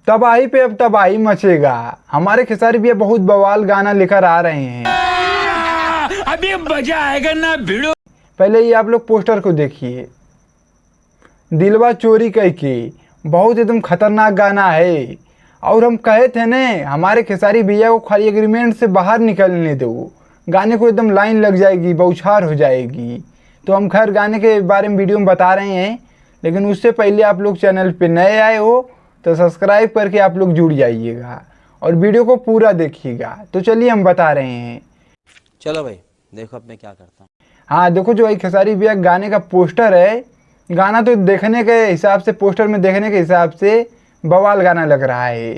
तबाही पे अब तबाही मचेगा। हमारे खेसारी भैया बहुत बवाल गाना लेकर आ रहे हैं। अभी मजा आएगा ना भिड़ो। पहले ये आप लोग पोस्टर को देखिए, दिलवा चोरी कई के, बहुत एकदम खतरनाक गाना है। और हम कहे थे न हमारे खेसारी भैया को खाली एग्रीमेंट से बाहर निकलने दो, गाने को एकदम लाइन लग जाएगी, बौछार हो जाएगी। तो हम खैर गाने के बारे में वीडियो में बता रहे हैं, लेकिन उससे पहले आप लोग चैनल पे नए आए हो तो सब्सक्राइब करके आप लोग जुड़ जाइएगा और वीडियो को पूरा देखिएगा। तो चलिए हम बता रहे हैं। चलो भाई देखो अब मैं क्या करता हूँ। हाँ देखो, जो भाई खेसारी भैया गाने का पोस्टर है, गाना तो देखने के हिसाब से, पोस्टर में देखने के हिसाब से बवाल गाना लग रहा है।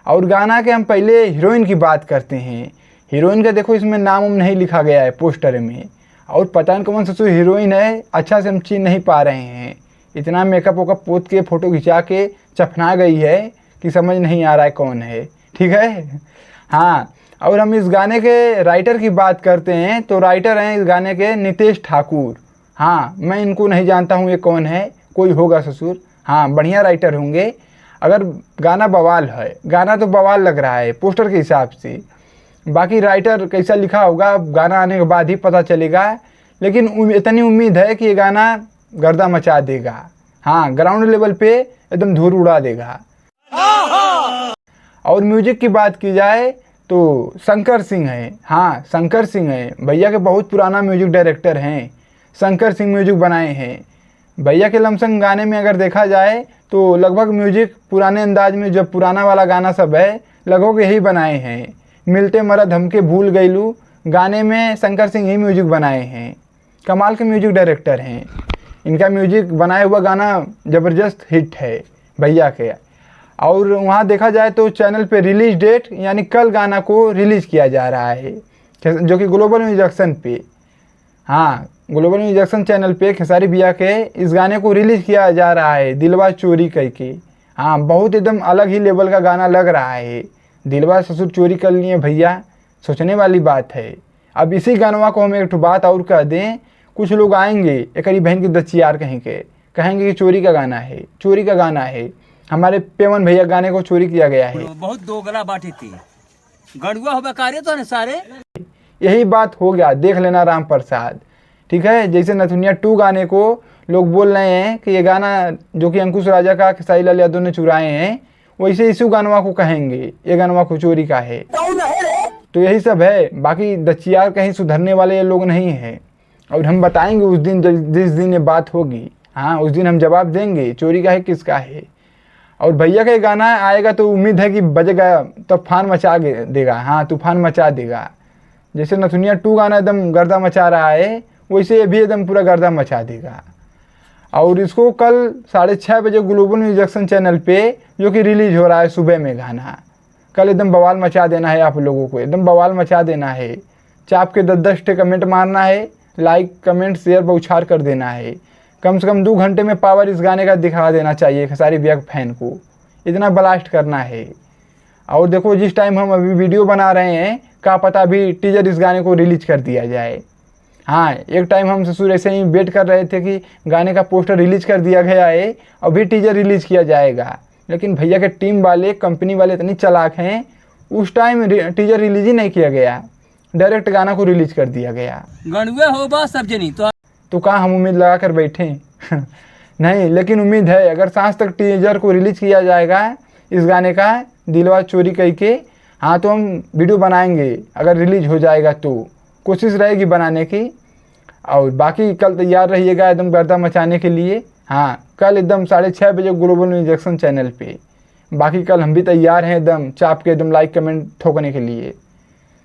और गाना के हम पहले हीरोइन की बात करते हैं। हीरोइन का देखो इसमें नाम नहीं लिखा गया है पोस्टर में, और पता नहीं कौन सा हीरोइन है, अच्छा से हम चीन नहीं पा रहे हैं। इतना मेकअप वोकअप पोत के फ़ोटो खिंचा के चफना गई है कि समझ नहीं आ रहा है कौन है। ठीक है। हाँ, और हम इस गाने के राइटर की बात करते हैं तो राइटर हैं इस गाने के नितेश ठाकुर। हाँ, मैं इनको नहीं जानता हूँ ये कौन है, कोई होगा ससुर। हाँ, बढ़िया राइटर होंगे। अगर गाना बवाल है, गाना तो बवाल लग रहा है पोस्टर के हिसाब से, बाकी राइटर कैसा लिखा होगा गाना आने के बाद ही पता चलेगा। लेकिन इतनी उम्मीद है कि ये गाना गर्दा मचा देगा। हाँ, ग्राउंड लेवल पे एकदम धूल उड़ा देगा। और म्यूजिक की बात की जाए तो शंकर सिंह है। हाँ, शंकर सिंह है भैया के बहुत पुराना म्यूजिक डायरेक्टर हैं। शंकर सिंह म्यूजिक बनाए हैं भैया के लमसम गाने में। अगर देखा जाए तो लगभग म्यूजिक पुराने अंदाज में, जब पुराना वाला गाना सब है लगभग यही बनाए हैं। मिलते मरद हमके भूल गईलू गाने में शंकर सिंह ही म्यूजिक बनाए हैं। कमाल के म्यूजिक डायरेक्टर हैं। इनका म्यूजिक बनाया हुआ गाना ज़बरदस्त हिट है भैया के। और वहाँ देखा जाए तो चैनल पे रिलीज डेट यानी कल गाना को रिलीज़ किया जा रहा है, जो कि ग्लोबल म्यूजिक्सन पे, हाँ ग्लोबल म्यूजिक्सन चैनल पे खेसारी भैया के इस गाने को रिलीज़ किया जा रहा है, दिलवा चोरी करके। हाँ, बहुत एकदम अलग ही लेवल का गाना लग रहा है। दिलवा ससुर चोरी कर लिए भैया, सोचने वाली बात है। अब इसी गानवा को हम एक बात और कह दें, कुछ लोग आएंगे एक बहन की दचियार कहेंगे कि चोरी का गाना है, चोरी का गाना है। हमारे पेवन भैया गाने को चोरी किया गया है। बहुत दोगला बाटी थी, गड़ुआ हो बेकारे तो सारे। यही बात हो गया, देख लेना राम प्रसाद। ठीक है, जैसे नथुनिया 2 गाने को लोग बोल रहे हैं कि ये गाना जो कि अंकुश राजा का खेसारी लाल यादव ने चुराए हैं, वैसे इसी गानवा को कहेंगे ये गानवा को चोरी का है। तो यही सब है, बाकी दचियार कहीं सुधरने वाले ये लोग नहीं हैं। और हम बताएंगे उस दिन जिस दिन ये बात होगी, हाँ उस दिन हम जवाब देंगे चोरी का है किसका है। और भैया का ये गाना आएगा तो उम्मीद है कि बजेगा, तूफान मचा देगा। हाँ, तूफान मचा देगा। जैसे नथुनिया 2 गाना एकदम गर्दा मचा रहा है, वैसे ये भी एकदम पूरा गर्दा मचा देगा। और इसको कल 6:30 बजे ग्लोबल म्यूजिक्सन चैनल पे, जो कि रिलीज हो रहा है सुबह में गाना, कल एकदम बवाल मचा देना है। आप लोगों को एकदम बवाल मचा देना है। चाप के 10-10 कमेंट मारना है, लाइक कमेंट शेयर बौछार कर देना है। कम से कम 2 घंटे में पावर इस गाने का दिखा देना चाहिए खेसारी भैया के फैन को, इतना ब्लास्ट करना है। और देखो जिस टाइम हम अभी वीडियो बना रहे हैं, क्या पता अभी टीजर इस गाने को रिलीज कर दिया जाए। हाँ, एक टाइम हम ससुर ऐसे ही वेट कर रहे थे कि गाने का पोस्टर रिलीज कर दिया गया है, अभी टीजर रिलीज किया जाएगा। लेकिन भैया के टीम वाले, कंपनी वाले इतनी चालाक हैं, उस टाइम टीजर रिलीज ही नहीं किया गया, डायरेक्ट गाना को रिलीज कर दिया गया। गणुए हो बस सब जनी तो कहाँ हम उम्मीद लगा कर बैठे नहीं, लेकिन उम्मीद है अगर सांस तक टीजर को रिलीज किया जाएगा इस गाने का, दिलवा चोरी कई के, हाँ तो हम वीडियो बनाएंगे। अगर रिलीज हो जाएगा तो कोशिश रहेगी बनाने की। और बाकी कल तैयार रहिएगा एकदम गर्दा मचाने के लिए। हाँ, कल एकदम 6:30 बजे ग्लोबल म्यूजिक्सन चैनल पे। बाकी कल हम भी तैयार हैं एकदम चाप के, एकदम लाइक कमेंट ठोकने के लिए।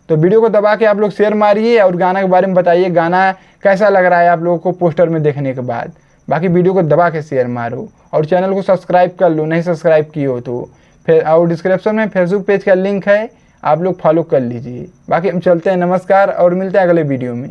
तो वीडियो को दबा के आप लोग शेयर मारिए और गाना के बारे में बताइए, गाना कैसा लग रहा है आप लोगों को पोस्टर में देखने के बाद। बाकी वीडियो को दबा के शेयर मारो और चैनल को सब्सक्राइब कर लो, नहीं सब्सक्राइब किए हो तो। फिर और डिस्क्रिप्शन में फेसबुक पेज का लिंक है, आप लोग फॉलो कर लीजिए। बाकी हम चलते हैं, नमस्कार और मिलते हैं अगले वीडियो में।